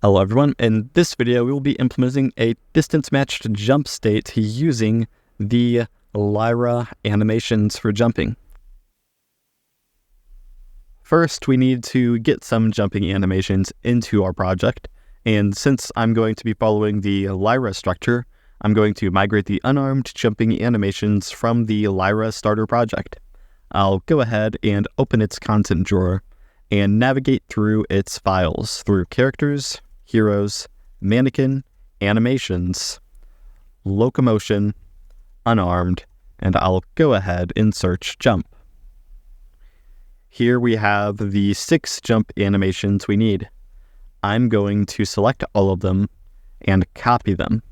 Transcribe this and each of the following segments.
Hello everyone, in this video we will be implementing a distance-matched jump state using the Lyra animations for jumping. First, we need to get some jumping animations into our project, and since I'm going to be following the Lyra structure, I'm going to migrate the unarmed jumping animations from the Lyra starter project. I'll go ahead and open its content drawer and navigate through its files through characters, heroes, mannequin, animations, locomotion, unarmed, and I'll go ahead and search jump. Here we have the 6 jump animations we need. I'm going to select all of them and copy them.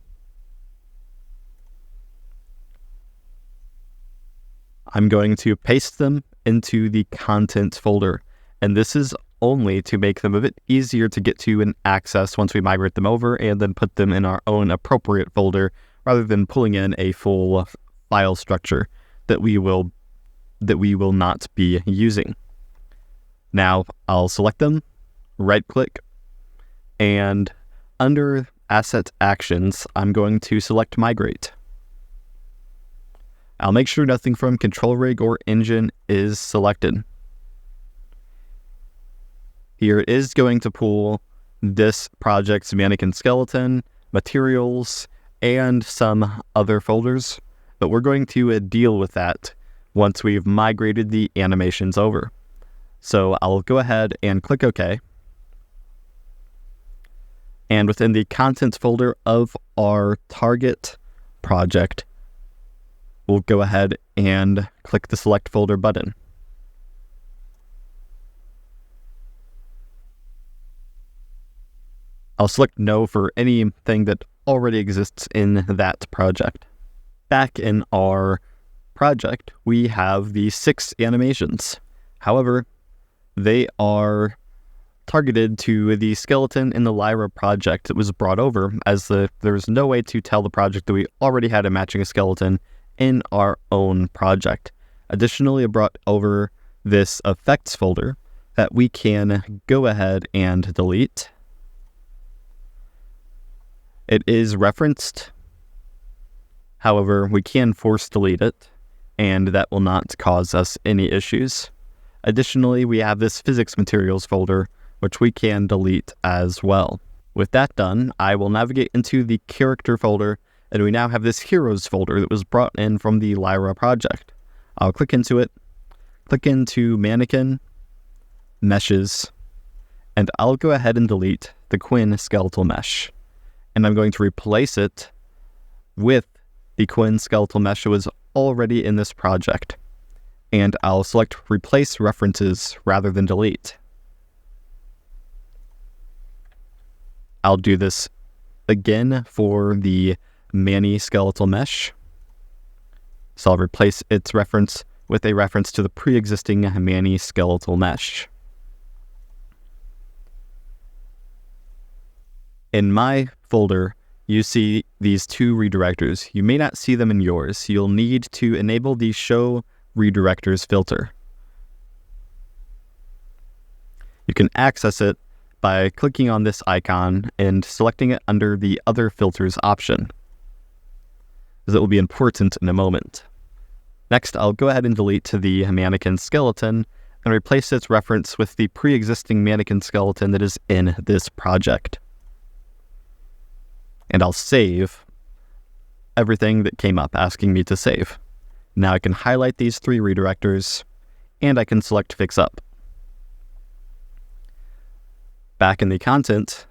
I'm going to paste them into the content folder, and this is only to make them a bit easier to get to and access once we migrate them over and then put them in our own appropriate folder rather than pulling in a full file structure that we will not be using. Now I'll select them, right click, and under Asset Actions, I'm going to select Migrate. I'll make sure nothing from Control Rig or Engine is selected. Here it is going to pull this project's mannequin skeleton, materials, and some other folders, but we're going to deal with that once we've migrated the animations over. So I'll go ahead and click OK. And within the contents folder of our target project, we'll go ahead and click the Select Folder button. I'll select No for anything that already exists in that project. Back in our project, we have the 6 animations. However, they are targeted to the skeleton in the Lyra project that was brought over, as there's no way to tell the project that we already had a matching skeleton in our own project. Additionally, I brought over this effects folder that we can go ahead and delete. It is referenced, however, we can force delete it, and that will not cause us any issues. Additionally, we have this physics materials folder, which we can delete as well. With that done, I will navigate into the character folder, and we now have this heroes folder that was brought in from the Lyra project. I'll click into it, click into mannequin, meshes, and I'll go ahead and delete the Quinn skeletal mesh. And I'm going to replace it with the Quinn skeletal mesh that was already in this project. And I'll select Replace References rather than Delete. I'll do this again for the Manny skeletal mesh. So I'll replace its reference with a reference to the pre-existing Manny skeletal mesh. In my folder, you see these 2 redirectors. You may not see them in yours. You'll need to enable the Show Redirectors filter. You can access it by clicking on this icon and selecting it under the Other Filters option, as it will be important in a moment. Next, I'll go ahead and delete the mannequin skeleton and replace its reference with the pre-existing mannequin skeleton that is in this project. And I'll save everything that came up asking me to save. Now I can highlight these 3 redirectors, and I can select Fix Up. Back in the Content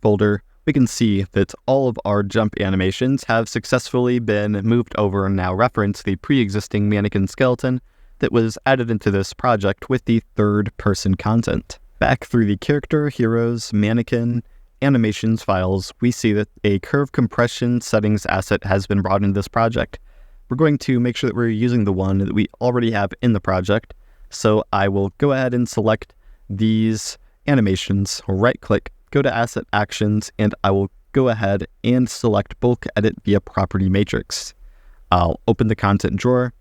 folder, we can see that all of our jump animations have successfully been moved over and now reference the pre-existing mannequin skeleton that was added into this project with the third-person content. Back through the character, heroes, mannequin, animations files, we see that a curve compression settings asset has been brought into this project. We're going to make sure that we're using the one that we already have in the project. So I will go ahead and select these animations, right click, go to Asset Actions, and I will go ahead and select Bulk Edit via Property Matrix. I'll open the content drawer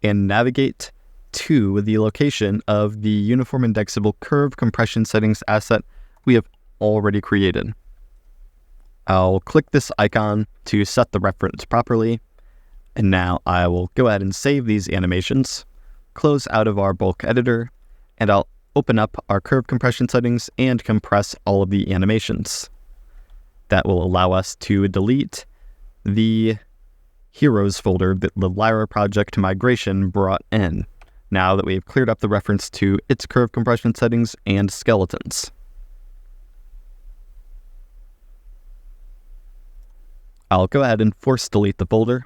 and navigate to the location of the Uniform Indexable Curve Compression Settings asset we have already created. I'll click this icon to set the reference properly, and now I will go ahead and save these animations, close out of our bulk editor, and I'll open up our curve compression settings and compress all of the animations. That will allow us to delete the heroes folder that the Lyra project migration brought in, now that we've cleared up the reference to its curve compression settings and skeletons. I'll go ahead and force delete the folder.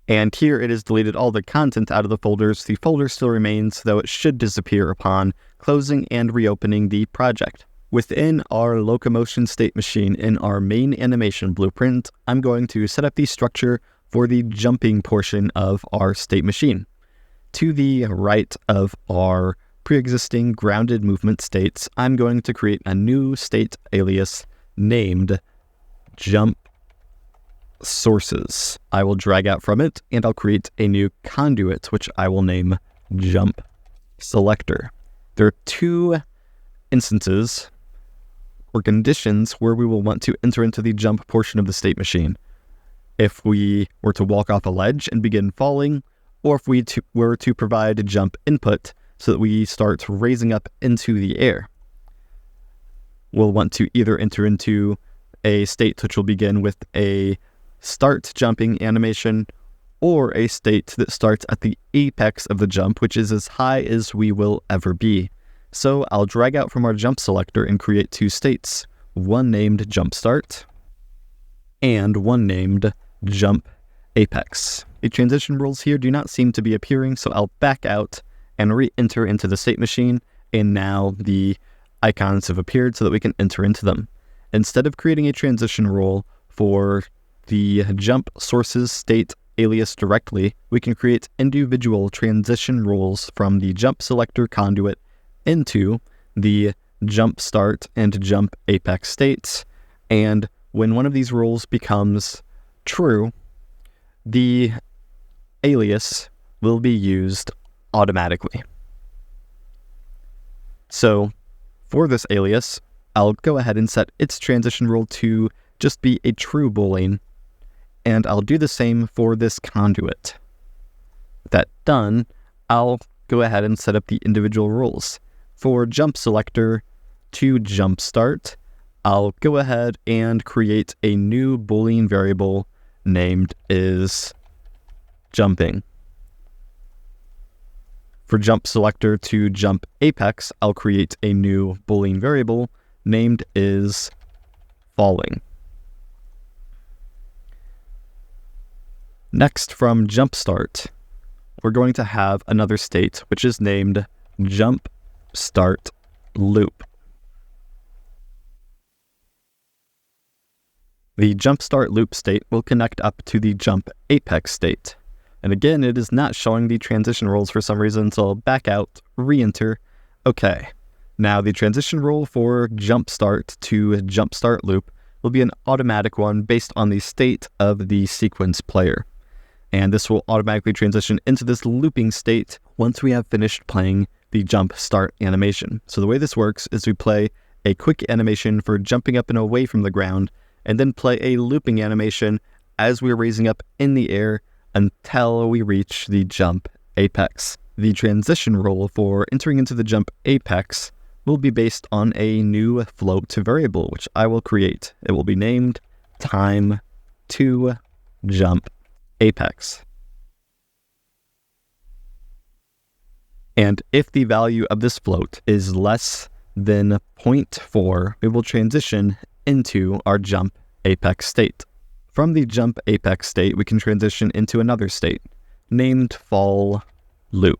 And here it has deleted all the content out of the folders. The folder still remains, though it should disappear upon closing and reopening the project. Within our Locomotion state machine in our main animation blueprint, I'm going to set up the structure for the jumping portion of our state machine. To the right of our pre-existing grounded movement states, I'm going to create a new state alias named jump sources. I will drag out from it and I'll create a new conduit, which I will name jump selector. There are two instances or conditions where we will want to enter into the jump portion of the state machine. If we were to walk off a ledge and begin falling, or if we were to provide a jump input so that we start raising up into the air. We'll want to either enter into a state which will begin with a start jumping animation, or a state that starts at the apex of the jump, which is as high as we will ever be. So I'll drag out from our jump selector and create two states, one named jump start and one named jump apex. The transition rules here do not seem to be appearing, so I'll back out and re-enter into the state machine, and now the icons have appeared so that we can enter into them. Instead of creating a transition rule for the jump sources state alias directly, we can create individual transition rules from the jump selector conduit into the jump start and jump apex states, and when one of these rules becomes true, the alias will be used automatically. So for this alias, I'll go ahead and set its transition rule to just be a true boolean, and I'll do the same for this conduit. With that done, I'll go ahead and set up the individual rules. For jump selector to jump start, I'll go ahead and create a new boolean variable named is jumping. For jump selector to jump apex, I'll create a new boolean variable named is falling. Next, from jump start, we're going to have another state which is named jump start loop. The jump start loop state will connect up to the jump apex state. And again, it is not showing the transition rules for some reason, so I'll back out, re-enter. Okay, now the transition rule for jump start to jump start loop will be an automatic one based on the state of the sequence player. And this will automatically transition into this looping state once we have finished playing the jump start animation. So the way this works is we play a quick animation for jumping up and away from the ground, and then play a looping animation as we're raising up in the air until we reach the jump apex. The transition rule for entering into the jump apex will be based on a new float variable, which I will create. It will be named time to jump apex. And if the value of this float is less than 0.4, we will transition into our jump apex state. From the jump apex state, we can transition into another state named fall loop.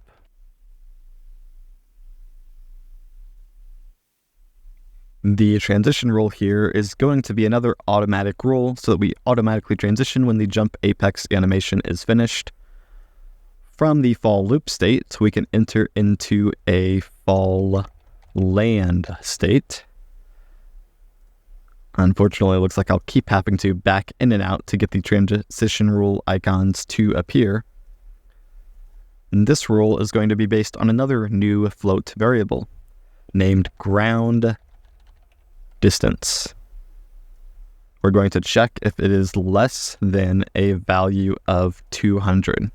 The transition rule here is going to be another automatic rule so that we automatically transition when the jump apex animation is finished. From the fall loop state, we can enter into a fall land state. Unfortunately, it looks like I'll keep having to back in and out to get the transition rule icons to appear. And this rule is going to be based on another new float variable named ground distance. We're going to check if it is less than a value of 200.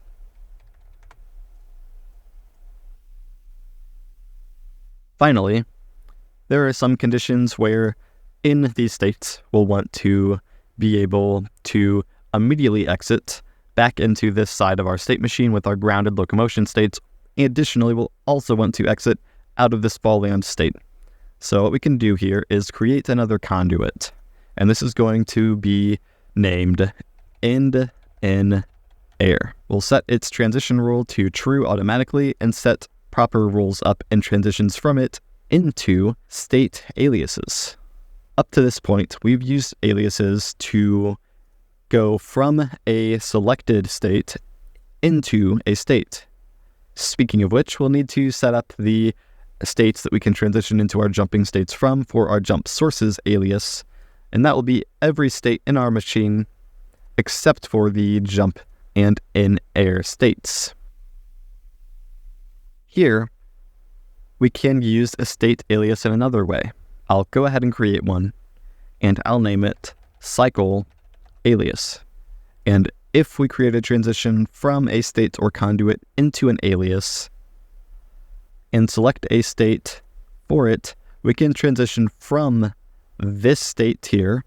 Finally, there are some conditions where in these states we'll want to be able to immediately exit back into this side of our state machine with our grounded locomotion states. Additionally, we'll also want to exit out of this fall land state. So what we can do here is create another conduit. And this is going to be named end in air. We'll set its transition rule to true automatically and set proper rules up and transitions from it into state aliases. Up to this point, we've used aliases to go from a selected state into a state. Speaking of which, we'll need to set up the states that we can transition into our jumping states from for our jump sources alias, and that will be every state in our machine except for the jump and in air states. Here, we can use a state alias in another way. I'll go ahead and create one, and I'll name it cycle alias. And if we create a transition from a state or conduit into an alias and select a state for it, we can transition from this state here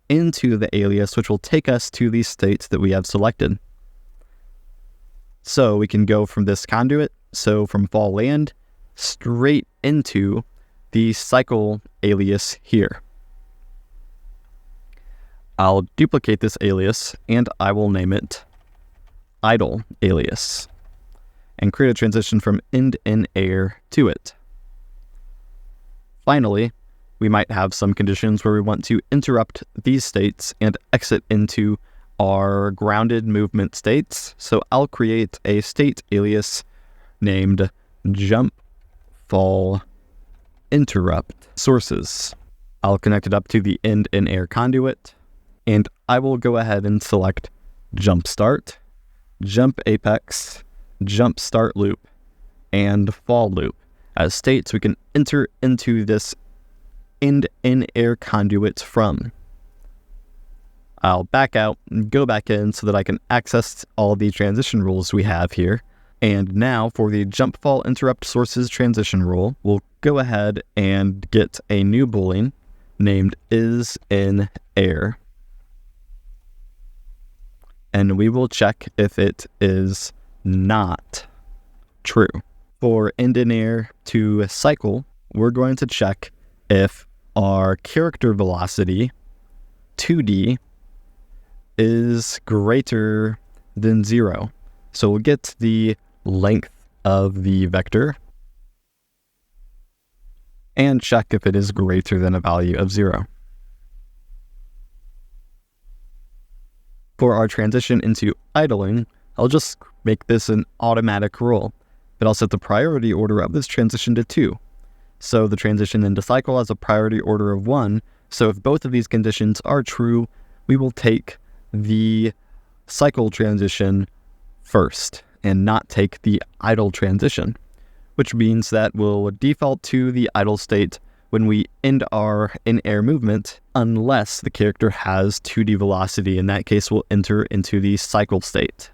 into the alias, which will take us to the states that we have selected. So we can go from this conduit, so from fall land, straight into the cycle alias here. I'll duplicate this alias and I will name it idle alias and create a transition from end in air to it. Finally, we might have some conditions where we want to interrupt these states and exit into our grounded movement states. So I'll create a state alias named jump fall interrupt sources. I'll connect it up to the end in air conduit, and I will go ahead and select jump start, jump apex, jump start loop, and fall loop as states we can enter into this end in air conduit from. I'll back out and go back in so that I can access all the transition rules we have here. And now for the jump fall interrupt sources transition rule, we'll go ahead and get a new boolean named is in air. And we will check if it is not true. For end in air to cycle, we're going to check if our character velocity 2D is greater than 0. So we'll get the length of the vector and check if it is greater than a value of 0. For our transition into idling, I'll just make this an automatic rule, but I'll set the priority order of this transition to 2. So the transition into cycle has a priority order of 1, so if both of these conditions are true, we will take the cycle transition first and not take the idle transition, which means that we'll default to the idle state when we end our in-air movement, unless the character has 2D velocity. In that case, we'll enter into the cycle state.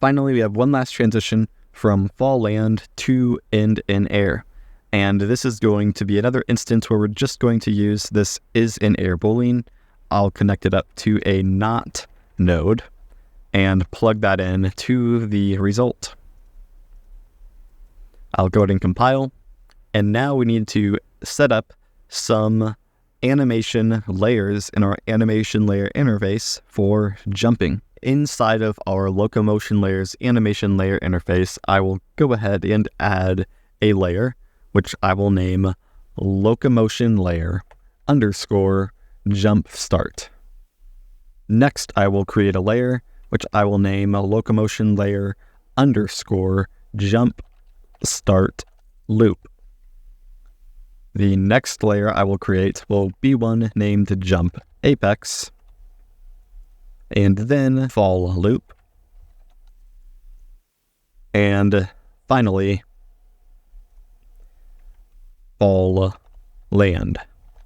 Finally, we have one last transition from fall land to end in air. And this is going to be another instance where we're just going to use this is in air boolean. I'll connect it up to a not node and plug that in to the result. I'll go ahead and compile. And now we need to set up some animation layers in our animation layer interface for jumping. Inside of our Locomotion layers animation layer interface, I will go ahead and add a layer, which I will name Locomotion layer underscore jump start. Next, I will create a layer, which I will name a Locomotion layer underscore jump start loop. The next layer I will create will be one named Jump Apex, and then Fall Loop, and finally Fall Land.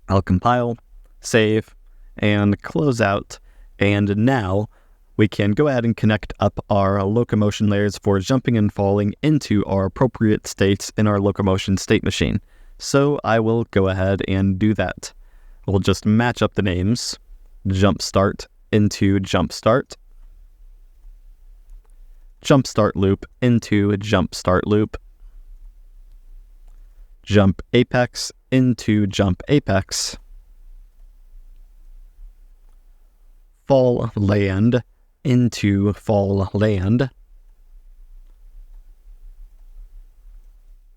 I'll compile, save, and close out, and now we can go ahead and connect up our locomotion layers for jumping and falling into our appropriate states in our locomotion state machine. So I will go ahead and do that. We'll just match up the names, jump start into jump start, jump start loop into jump start loop, jump apex into jump apex, fall land into fall land.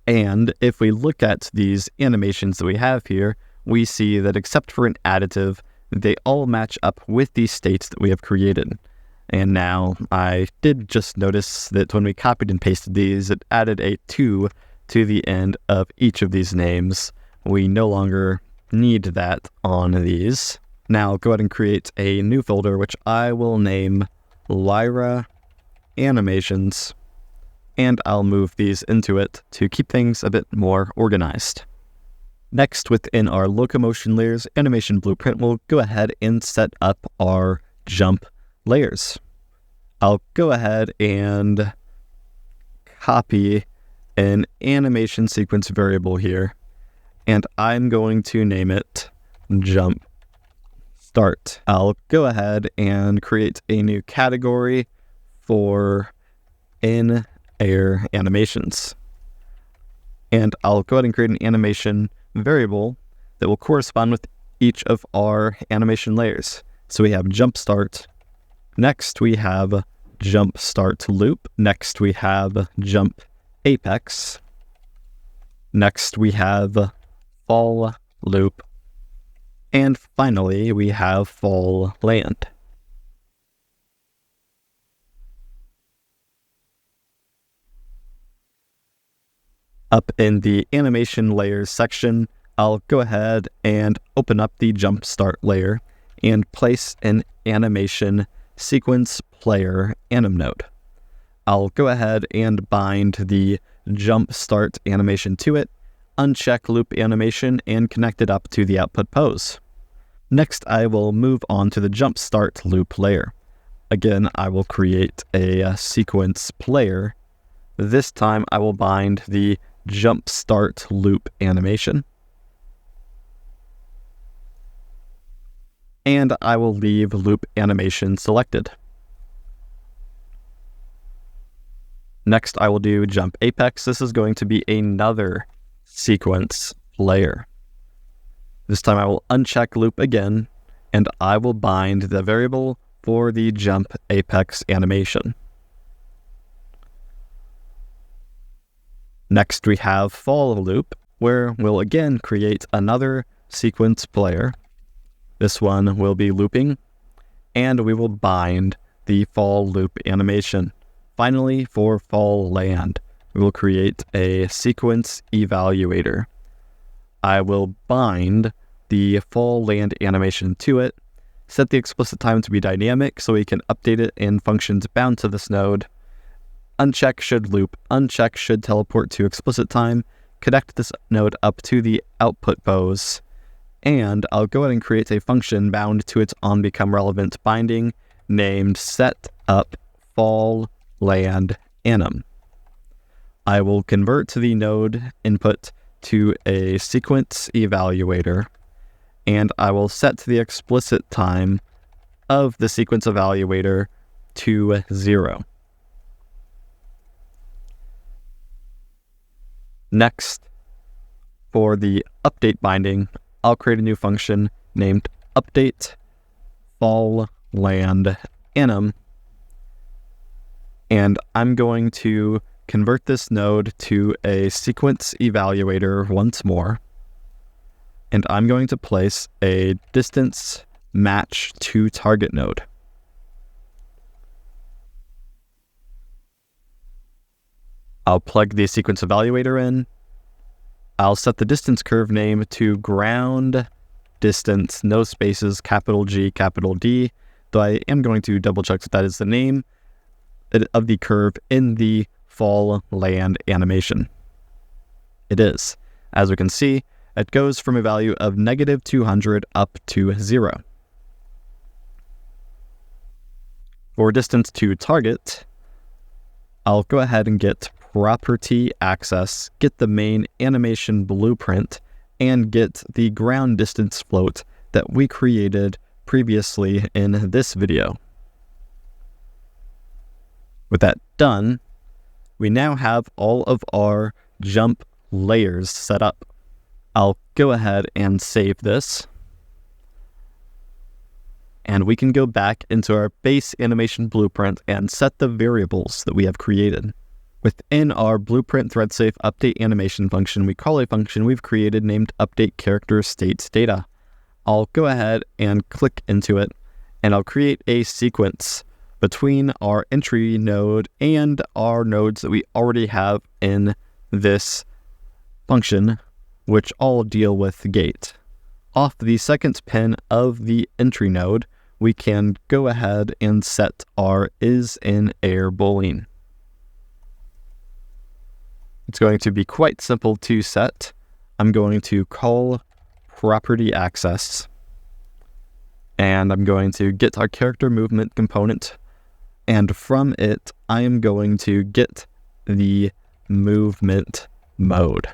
And if we look at these animations that we have here, we see that except for an additive, they all match up with these states that we have created. And now I did just notice that when we copied and pasted these, it added a 2 to the end of each of these names. We no longer need that on these. Now I'll go ahead and create a new folder, which I will name Lyra Animations, and I'll move these into it to keep things a bit more organized. Next, within our locomotion layers animation blueprint, we'll go ahead and set up our jump layers. I'll go ahead and copy an animation sequence variable here, and I'm going to name it jump start. I'll go ahead and create a new category for in-air animations. And I'll go ahead and create an animation variable that will correspond with each of our animation layers. So we have jump start. Next we have jump start loop. Next we have jump apex. Next we have fall loop. And finally, we have fall land. Up in the animation layers section, I'll go ahead and open up the jump start layer and place an animation sequence player anim node. I'll go ahead and bind the jump start animation to it, uncheck loop animation, and connect it up to the output pose. Next, I will move on to the jump start loop layer. Again, I will create a sequence player. This time I will bind the jump start loop animation. And I will leave loop animation selected. Next, I will do jump apex. This is going to be another sequence layer. This time I will uncheck loop again, and I will bind the variable for the jump apex animation. Next we have fall loop, where we'll again create another sequence player. This one will be looping, and we will bind the fall loop animation. Finally, for fall land, we will create a sequence evaluator. I will bind the fall land animation to it, set the explicit time to be dynamic so we can update it in functions bound to this node, uncheck should loop, uncheck should teleport to explicit time, connect this node up to the output pose, and I'll go ahead and create a function bound to its onBecomeRelevant binding named set up fall land anim. I will convert the node input to a sequence evaluator, and I will set the explicit time of the sequence evaluator to 0. Next, for the update binding, I'll create a new function named update fall land anim, and I'm going to convert this node to a sequence evaluator once more, and I'm going to place a distance match to target node. I'll plug the sequence evaluator in, I'll set the distance curve name to ground distance, no spaces, capital G, capital D, though I am going to double check that is the name of the curve in the fall land animation. It is. As we can see, it goes from a value of negative 200 up to 0. For distance to target, I'll go ahead and get property access, get the main animation blueprint, and get the ground distance float that we created previously in this video. With that done, we now have all of our jump layers set up. I'll go ahead and save this. And we can go back into our base animation blueprint and set the variables that we have created. Within our blueprint thread-safe update animation function, we call a function we've created named update character state data. I'll go ahead and click into it, and I'll create a sequence between our entry node and our nodes that we already have in this function, which all deal with gate. Off the second pin of the entry node, we can go ahead and set our is-in-air boolean. It's going to be quite simple to set. I'm going to call property access, and I'm going to get our character movement component, and from it, I am going to get the movement mode.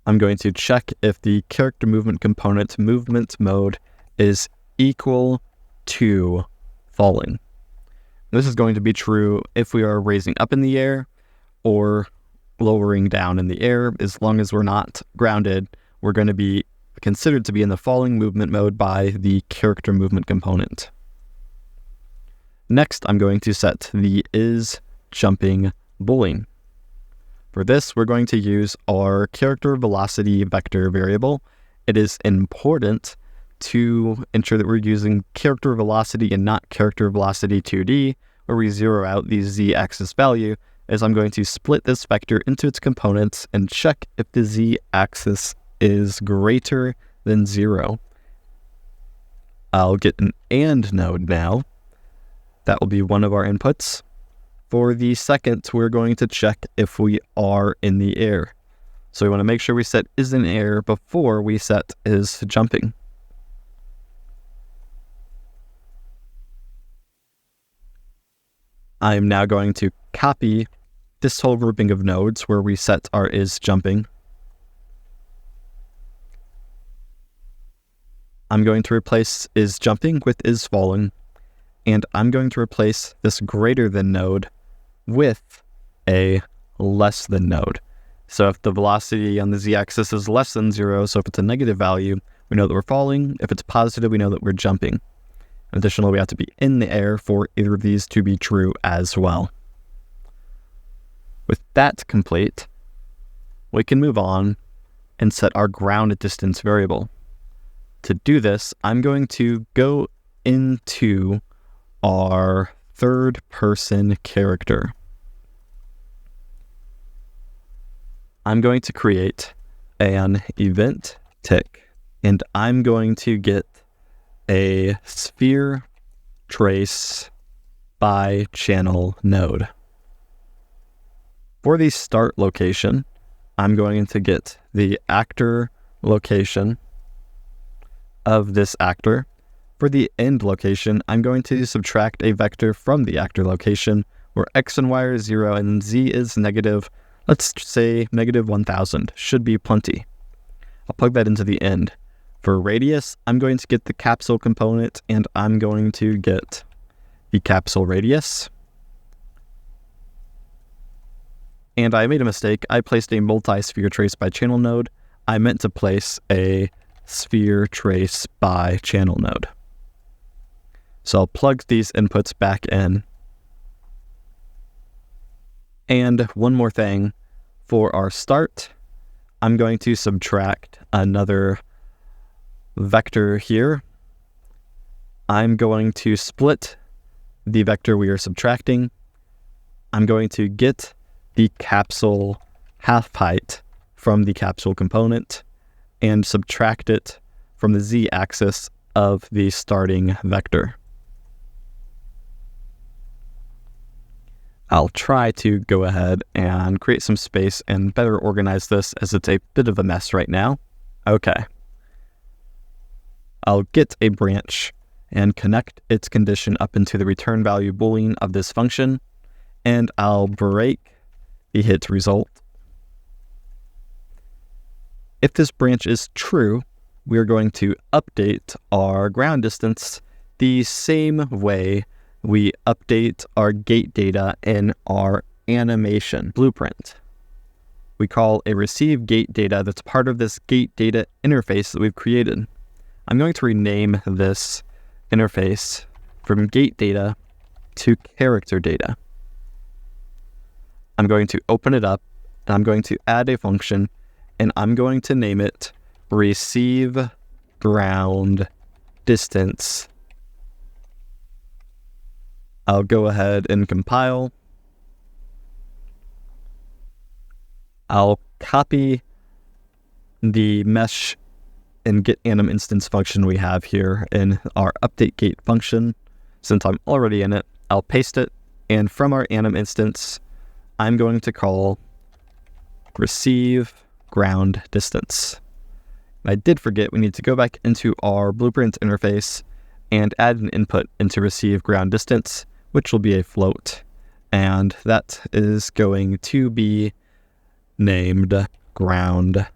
I'm going to check if the character movement component movement mode is equal to falling. This is going to be true if we are raising up in the air or lowering down in the air. As long as we're not grounded, we're going to be considered to be in the falling movement mode by the character movement component. Next, I'm going to set the is-jumping boolean. For this, we're going to use our character velocity vector variable. It is important to ensure that we're using character velocity and not character velocity 2D, where we zero out the z-axis value, as I'm going to split this vector into its components and check if the z-axis is greater than 0. I'll get an AND node now. That will be one of our inputs. For the second, we're going to check if we are in the air. So we want to make sure we set is in air before we set is jumping. I'm now going to copy this whole grouping of nodes where we set our is jumping. I'm going to replace is jumping with is falling, and I'm going to replace this greater than node with a less than node. So if the velocity on the z-axis is less than 0, so if it's a negative value, we know that we're falling. If it's positive, we know that we're jumping. Additionally, we have to be in the air for either of these to be true as well. With that complete, we can move on and set our ground distance variable. To do this, I'm going to go into our third person character. I'm going to create an event tick, and I'm going to get a sphere trace by channel node. For the start location, I'm going to get the actor location of this actor. For the end location, I'm going to subtract a vector from the actor location where x and y are 0 and z is negative. Let's say negative 1000 should be plenty. I'll plug that into the end. For radius, I'm going to get the capsule component, and I'm going to get the capsule radius. And I made a mistake. I placed a multi-sphere trace by channel node. I meant to place a sphere trace by channel node. So I'll plug these inputs back in. And one more thing, for our start, I'm going to subtract another vector here. I'm going to split the vector we are subtracting. I'm going to get the capsule half height from the capsule component and subtract it from the z-axis of the starting vector. I'll try to go ahead and create some space and better organize this, as it's a bit of a mess right now. Okay. I'll get a branch and connect its condition up into the return value boolean of this function, and I'll break the hit result. If this branch is true, we're going to update our ground distance the same way we update our gate data in our animation blueprint. We call a receive gate data that's part of this gate data interface that we've created. I'm going to rename this interface from gate data to character data. I'm going to open it up, and I'm going to add a function, and I'm going to name it receive ground distance. I'll go ahead and compile. I'll copy the mesh and get anim instance function we have here in our update gate function. Since I'm already in it, I'll paste it, and from our anim instance, I'm going to call receive ground distance. I did forget we need to go back into our blueprint interface and add an input into receive ground distance, which will be a float, and that is going to be named ground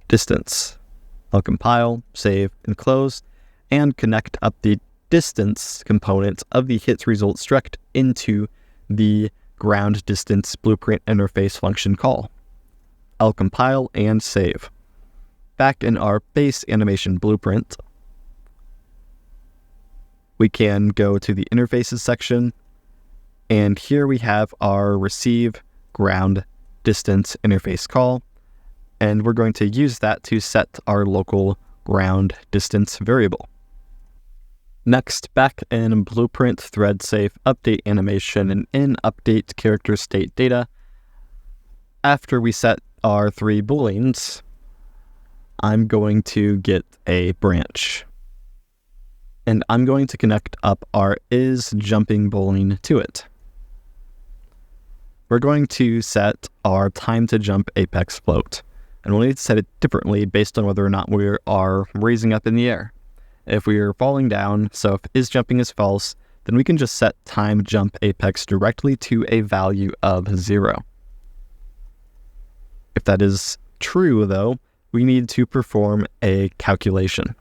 distance. I'll compile, save, and close, and connect up the distance component of the hit result struct into the ground distance blueprint interface function call. I'll compile and save. Back in our base animation blueprint, we can go to the interfaces section, and here we have our receive ground distance interface call, and we're going to use that to set our local ground distance variable. Next, back in blueprint thread safe update animation and in update character state data, after we set our 3 booleans, I'm going to get a branch, and I'm going to connect up our isJumping boolean to it. We're going to set our time to jump apex float, and we'll need to set it differently based on whether or not we are raising up in the air. If we are falling down, so if isJumping is false, then we can just set time jump apex directly to a value of 0. If that is true, though, we need to perform a calculation.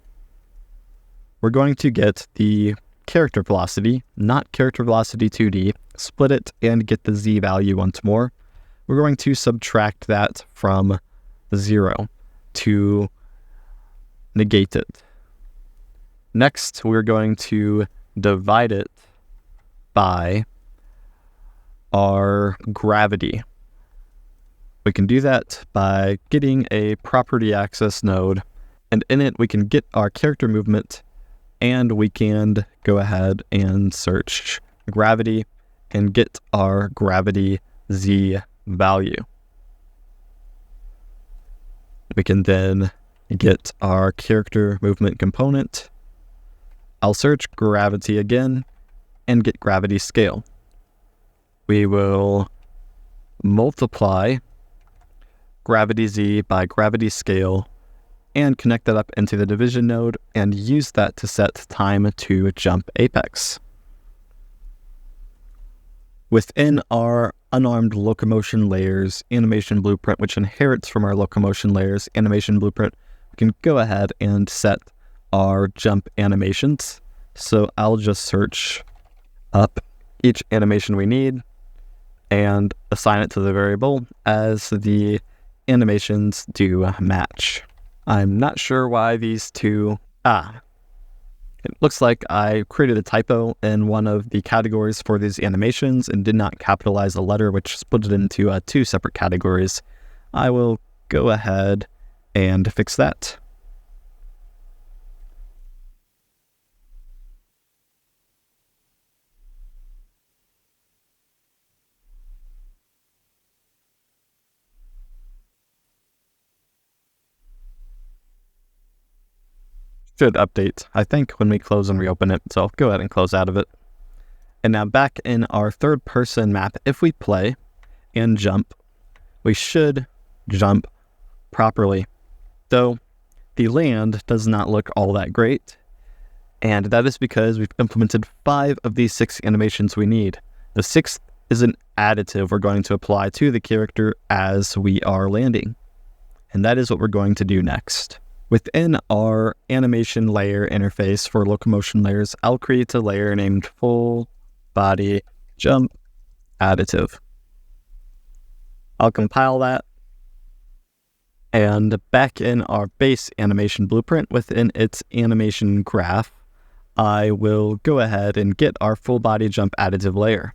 We're going to get the character velocity, not character velocity 2D, split it, and get the z value once more. We're going to subtract that from 0 to negate it. Next, we're going to divide it by our gravity. We can do that by getting a property access node, and in it we can get our character movement, and we can go ahead and search gravity and get our gravity z value. We can then get our character movement component. I'll search gravity again and get gravity scale. We will multiply gravity z by gravity scale and connect that up into the division node and use that to set time to jump apex. Within our unarmed locomotion layers animation blueprint, which inherits from our locomotion layers animation blueprint, we can go ahead and set our jump animations. So I'll just search up each animation we need and assign it to the variable as the animations do match. I'm not sure why these two... It looks like I created a typo in one of the categories for these animations and did not capitalize a letter, which split it into 2 separate categories. I will go ahead and fix that. should update, I think, when we close and reopen it. So go ahead and close out of it. And now back in our third person map, if we play and jump, we should jump properly. Though the land does not look all that great. And that is because we've implemented 5 of these 6 animations we need. The 6th is an additive we're going to apply to the character as we are landing. And that is what we're going to do next. Within our animation layer interface for locomotion layers, I'll create a layer named full body jump additive. I'll compile that. And back in our base animation blueprint within its animation graph, I will go ahead and get our full body jump additive layer.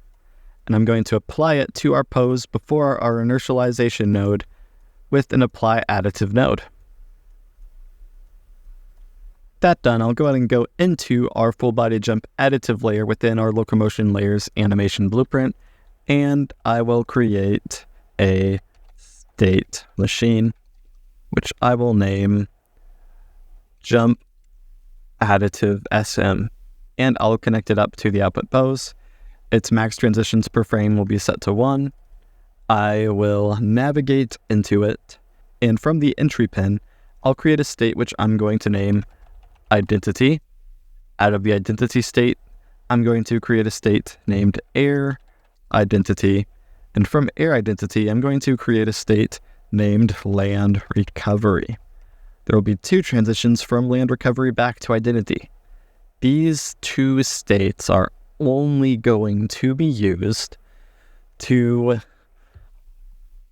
And I'm going to apply it to our pose before our inertialization node with an apply additive node. That done, I'll go ahead and go into our full body jump additive layer within our locomotion layers animation blueprint, and I will create a state machine, which I will name jump additive SM, and I'll connect it up to the output pose. Its max transitions per frame will be set to 1. I will navigate into it, and from the entry pin, I'll create a state which I'm going to name identity. Out of the identity state, I'm going to create a state named air identity, and from air identity, I'm going to create a state named land recovery. There will be 2 transitions from land recovery back to identity. These 2 states are only going to be used to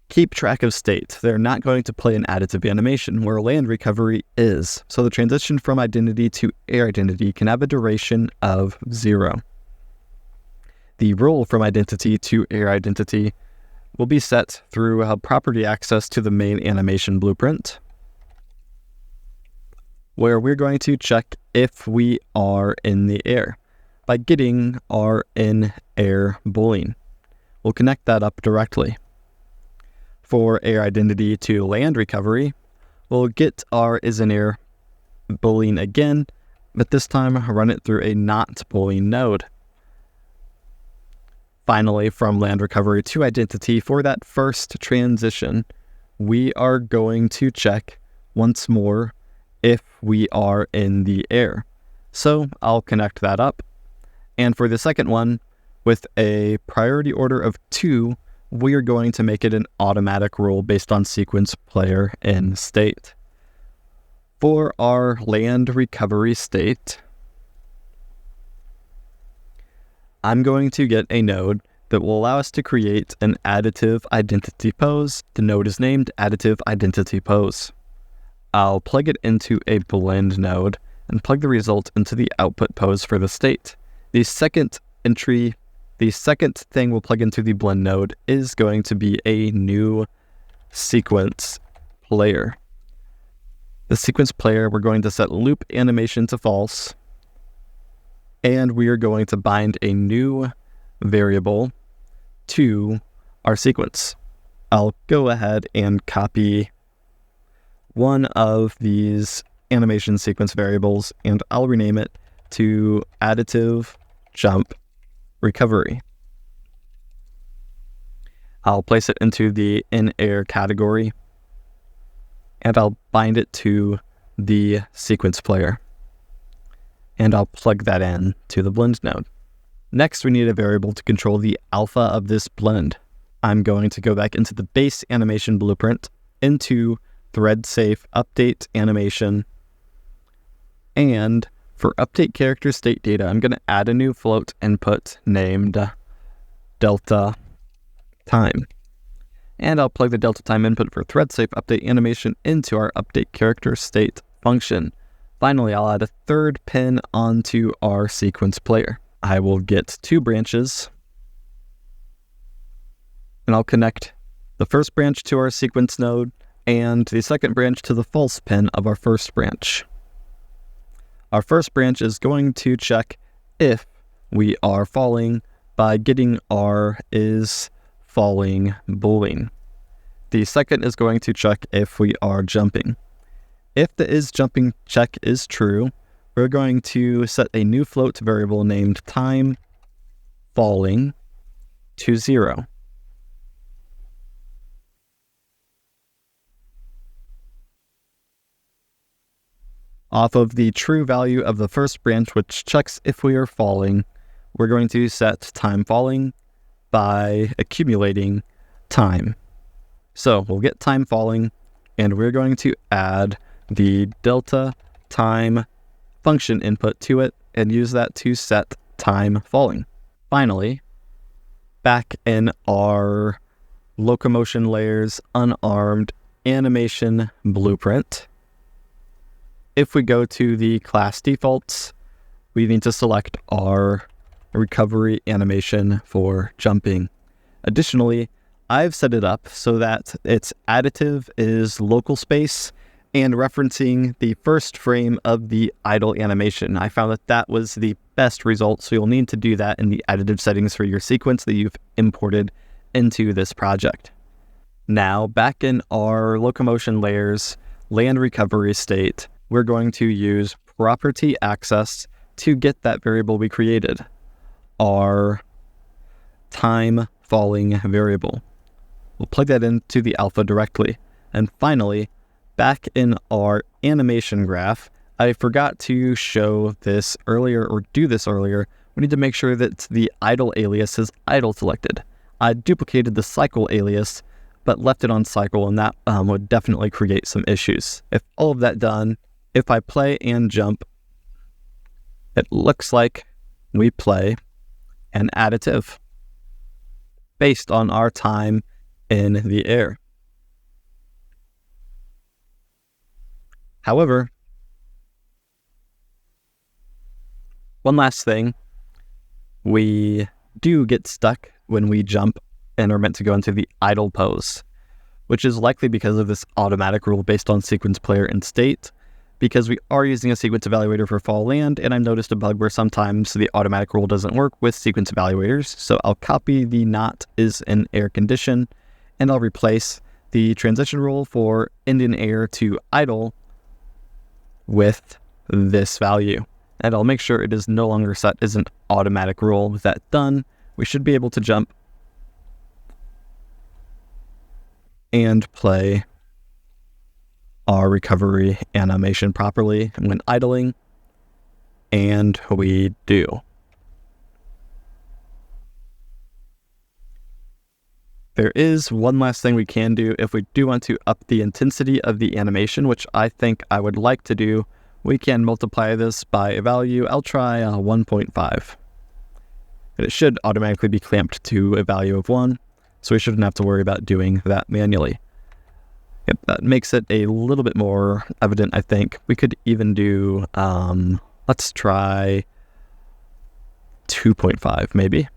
keep track of state. They're not going to play an additive animation where land recovery is. So the transition from identity to air identity can have a duration of 0. The roll from identity to air identity will be set through a property access to the main animation blueprint, where we're going to check if we are in the air by getting our in-air boolean. We'll connect that up directly. For air identity to land recovery, we'll get our is-in-air boolean again, but this time run it through a not boolean node. Finally, from land recovery to identity, for that first transition, we are going to check once more if we are in the air. So I'll connect that up. And for the second one, with a priority order of 2, we are going to make it an automatic roll based on sequence player in state. For our land recovery state, I'm going to get a node that will allow us to create an additive identity pose. The node is named additive identity pose. I'll plug it into a blend node and plug the result into the output pose for the state. The second thing we'll plug into the blend node is going to be a new sequence player. The sequence player, we're going to set loop animation to false, and we are going to bind a new variable to our sequence. I'll go ahead and copy one of these animation sequence variables, and I'll rename it to additive jump recovery. I'll place it into the in-air category, and I'll bind it to the sequence player, and I'll plug that in to the blend node. Next, we need a variable to control the alpha of this blend. I'm going to go back into the base animation blueprint, into thread safe update animation, and for update character state data, I'm going to add a new float input named delta time. And I'll plug the delta time input for thread safe update animation into our update character state function. Finally, I'll add a third pin onto our sequence player. I will get 2 branches, and I'll connect the first branch to our sequence node and the second branch to the false pin of our first branch. Our first branch is going to check if we are falling by getting our is falling boolean. The second is going to check if we are jumping. If the is jumping check is true, we're going to set a new float variable named time falling to 0. Off of the true value of the first branch, which checks if we are falling, we're going to set time falling by accumulating time. So we'll get time falling, and we're going to add the delta time function input to it and use that to set time falling. Finally, back in our Locomotion layers unarmed animation blueprint, if we go to the class defaults, we need to select our recovery animation for jumping. Additionally, I've set it up so that its additive is local space and referencing the first frame of the idle animation. I found that that was the best result, so you'll need to do that in the additive settings for your sequence that you've imported into this project. Now, back in our Locomotion layers land recovery state, we're going to use property access to get that variable we created, our time falling variable. We'll plug that into the alpha directly. And finally, back in our animation graph, I forgot to show this earlier or do this earlier. We need to make sure that the idle alias is idle selected. I duplicated the cycle alias, but left it on cycle, and that would definitely create some issues. If all of that done, if I play and jump, it looks like we play an additive based on our time in the air. However, one last thing, we do get stuck when we jump and are meant to go into the idle pose, which is likely because of this automatic rule based on sequence player and state, because we are using a sequence evaluator for fall land, and I've noticed a bug where sometimes the automatic rule doesn't work with sequence evaluators. So I'll copy the not is in air condition, and I'll replace the transition rule for end in air to idle with this value. And I'll make sure it is no longer set as an automatic rule. With that done, we should be able to jump and play our recovery animation properly when idling, and we do. There is one last thing we can do if we do want to up the intensity of the animation, which I think I would like to do. We can multiply this by a value. I'll try 1.5. And it should automatically be clamped to a value of 1, so we shouldn't have to worry about doing that manually. Yep, that makes it a little bit more evident, I think. We could even do, let's try 2.5 maybe.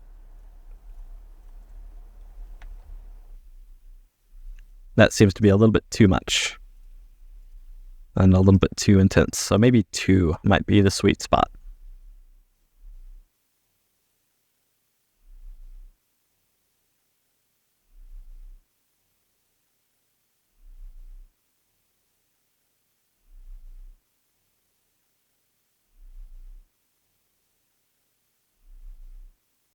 That seems to be a little bit too much and a little bit too intense. So maybe 2 might be the sweet spot.